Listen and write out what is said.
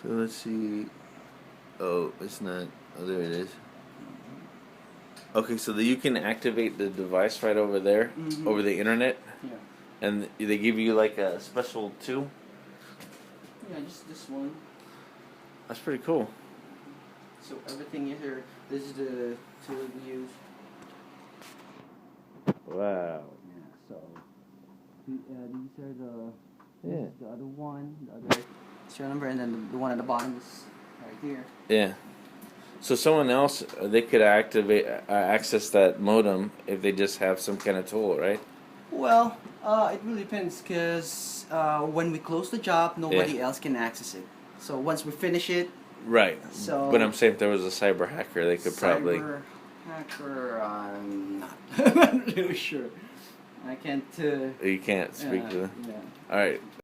So let's see. Oh, it's not. Oh, there it is. Okay, so you can activate the device right over there, over the internet, and they give you like a special tool. Yeah, just this one. That's pretty cool. So everything is here. This is the tool we use. Wow. Yeah. So these are the. Yeah. This is the other one. The other serial number, and then the one at the bottom is right here. Yeah. So someone else, they could access that modem if they just have some kind of tool, right? Well, it really depends, because when we close the job, nobody else can access it. So once we finish it. Right. So. But I'm saying if there was a cyber hacker, they could probably. Cyber hacker, I'm not really sure. I can't. You can't speak to them. Yeah. All right.